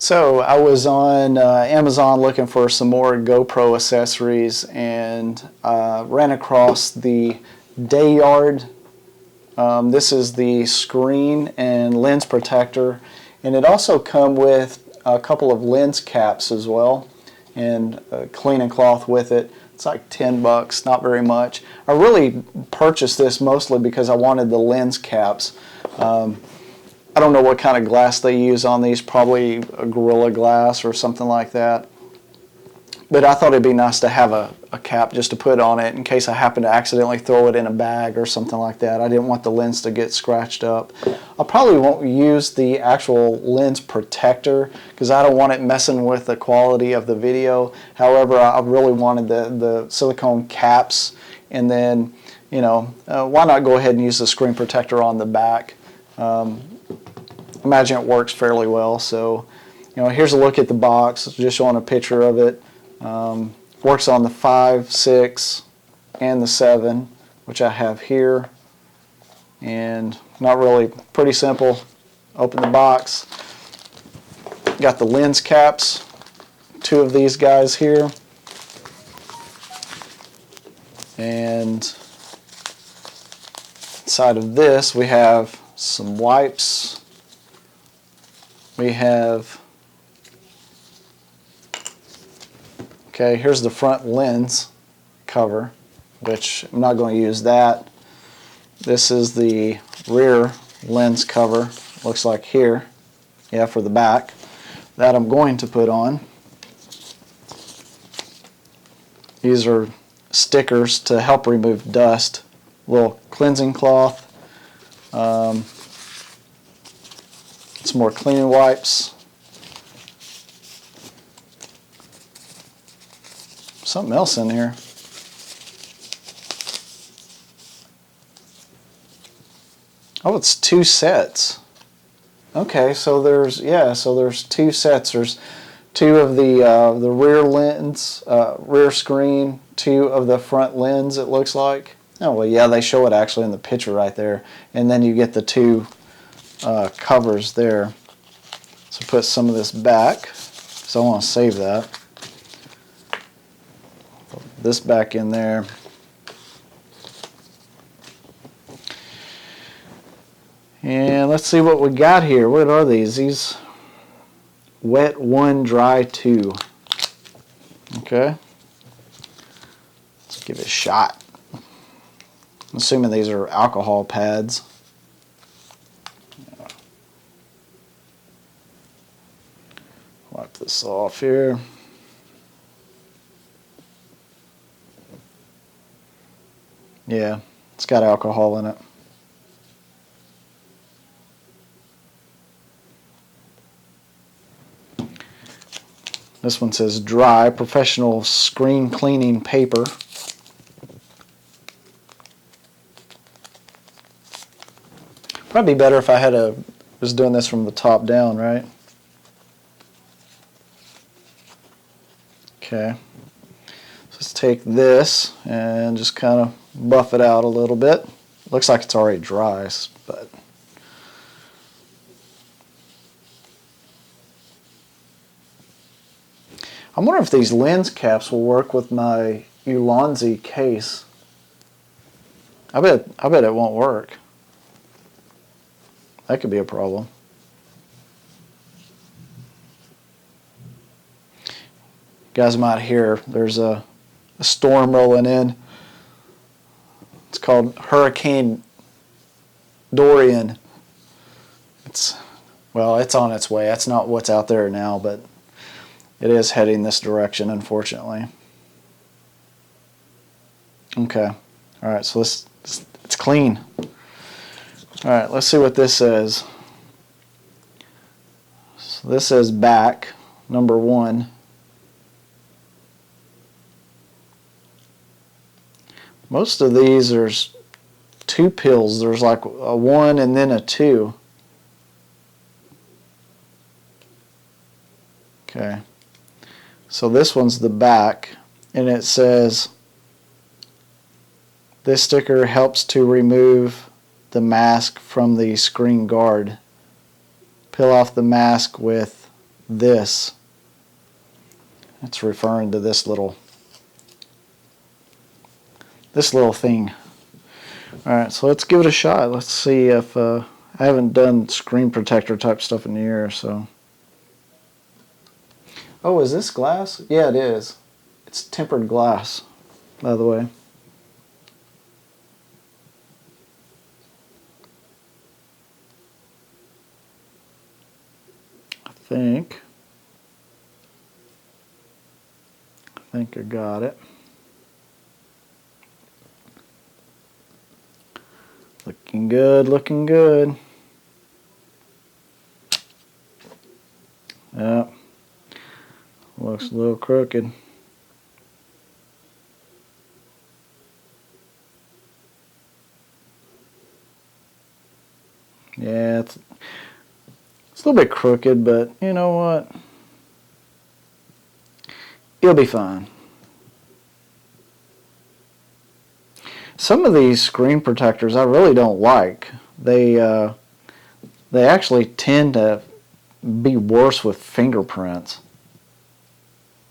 So I was on Amazon looking for some more GoPro accessories and ran across the Deyard. This is the screen and lens protector, and it also comes with a couple of lens caps as well, and a cleaning cloth with it. It's like 10 bucks, not very much. I really purchased this mostly because I wanted the lens caps. I don't know what kind of glass they use on these, probably a Gorilla Glass or something like that. But I thought it'd be nice to have a cap just to put on it in case I happen to accidentally throw it in a bag or something like that. I didn't want the lens to get scratched up. I probably won't use the actual lens protector because I don't want it messing with the quality of the video. However, I really wanted the silicone caps, and then, you know, why not go ahead and use the screen protector on the back. Imagine it works fairly well. So, you know, here's a look at the box, just showing a picture of it. Works on the 5, 6, and the 7, which I have here. And not really, pretty simple. Open the box. Got the lens caps, 2 of these guys here. And inside of this we have some wipes. We have, okay, here's the front lens cover, which I'm not going to use that. This is the rear lens cover, looks like here, yeah, for the back. That I'm going to put on. These are stickers to help remove dust. Little cleansing cloth. Some more cleaning wipes. Something else in here. Oh, it's 2 sets. Okay, so there's, yeah, so there's 2 sets. There's 2 of the rear lens, rear screen, 2 of the front lens, it looks like. Oh, well, yeah, they show it actually in the picture right there. And then you get the 2 covers there. So put some of this back, so I want to save that. Put this back in there. And let's see what we got here. What are these? These wet 1, dry 2. Okay. Let's give it a shot. I'm assuming these are alcohol pads. Wipe this off here. Yeah, it's got alcohol in it. This one says dry, professional screen cleaning paper. Probably better if I was doing this from the top down, right? Okay, so let's take this and just kind of buff it out a little bit. Looks like it's already dry, but I wonder if these lens caps will work with my Ulanzi case. I bet it won't work. That could be a problem. Guys might hear there's a storm rolling in. It's called Hurricane Dorian. Well, it's on its way. That's not what's out there now, but it is heading this direction, unfortunately. Okay. All right, so it's clean. All right, let's see what this says. So this says back, number 1. Most of these, there's 2 pills. There's like a 1 and then a 2. Okay. So this one's the back, and it says this sticker helps to remove the mask from the screen guard. Peel off the mask with this. It's referring to this little thing. Alright, so let's give it a shot. Let's see if I haven't done screen protector type stuff in years, so. Oh, is this glass? Yeah, it is. It's tempered glass, by the way. I think I got it. Looking good, looking good. Yep. Looks a little crooked. Yeah, it's a little bit crooked, but you know what? It'll be fine. Some of these screen protectors I really don't like. They actually tend to be worse with fingerprints.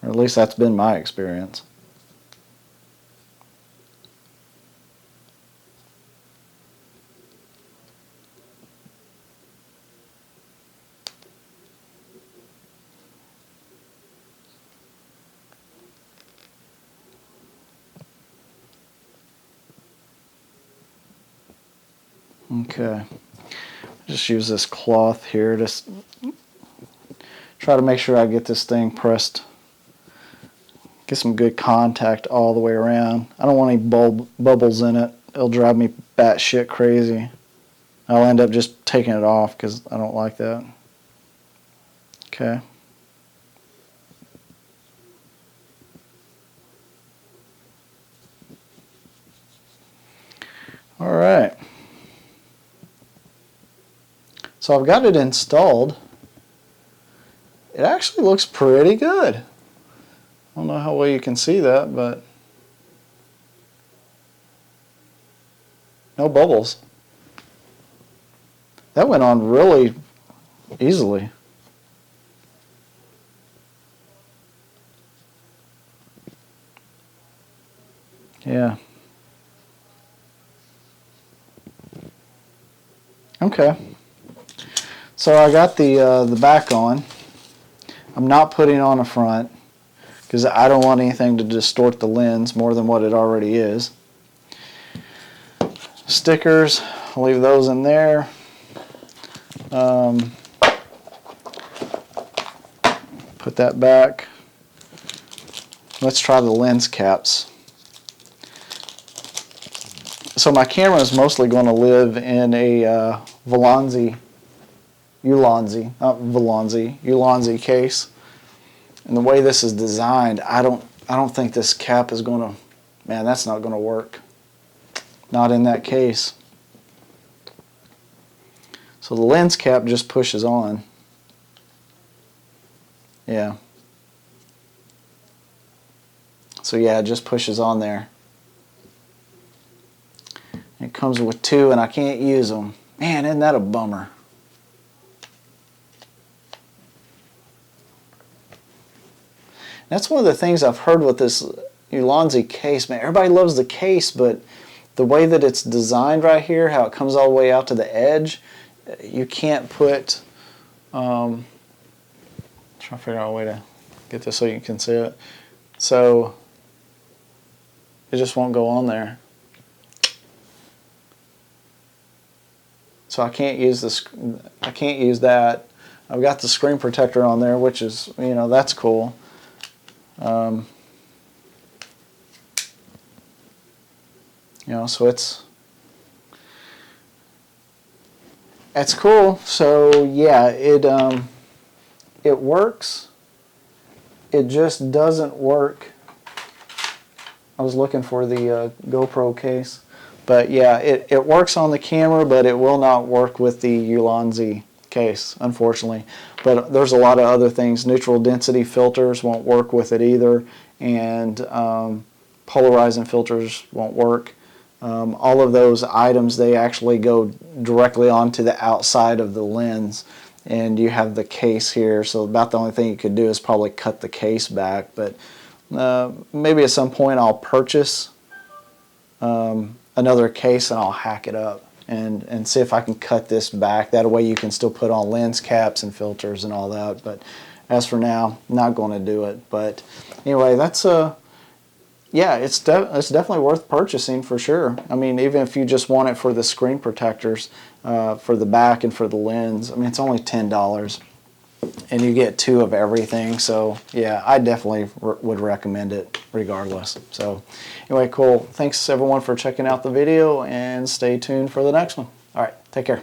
Or at least that's been my experience. Okay, just use this cloth here to try to make sure I get this thing pressed, get some good contact all the way around. I don't want any bubbles in it. It'll drive me batshit crazy. I'll end up just taking it off because I don't like that. Okay. All right. So I've got it installed. It actually looks pretty good. I don't know how well you can see that, but no bubbles. That went on really easily. Yeah. Okay. So I got the back on. I'm not putting on a front because I don't want anything to distort the lens more than what it already is. Stickers, I'll leave those in there. Put that back. Let's try the lens caps. So my camera is mostly going to live in a Ulanzi case. And the way this is designed, I don't think this cap is going to, man, that's not going to work. Not in that case. So the lens cap just pushes on. Yeah. So yeah, it just pushes on there. It comes with two and I can't use them. Man, isn't that a bummer? That's one of the things I've heard with this Ulanzi case. Man, everybody loves the case, but the way that it's designed right here, how it comes all the way out to the edge, you can't put, trying to figure out a way to get this so you can see it. So it just won't go on there. So I can't use this. I can't use that. I've got the screen protector on there, which is, you know, that's cool. You know, so it's cool. So yeah, it works. It just doesn't work. I was looking for the GoPro case, but yeah, it works on the camera, but it will not work with the Ulanzi case, unfortunately. But there's a lot of other things. Neutral density filters won't work with it either, and polarizing filters won't work. All of those items, they actually go directly onto the outside of the lens, and you have the case here, so about the only thing you could do is probably cut the case back. But maybe at some point I'll purchase another case and I'll hack it up and see if I can cut this back. That way you can still put on lens caps and filters and all that. But as for now, not going to do it. But anyway, that's yeah, it's definitely worth purchasing for sure. I mean, even if you just want it for the screen protectors for the back and for the lens, I mean, it's only $10 and you get 2 of everything. So yeah, I definitely would recommend it regardless. So anyway, cool. Thanks everyone for checking out the video, and stay tuned for the next one. All right, take care.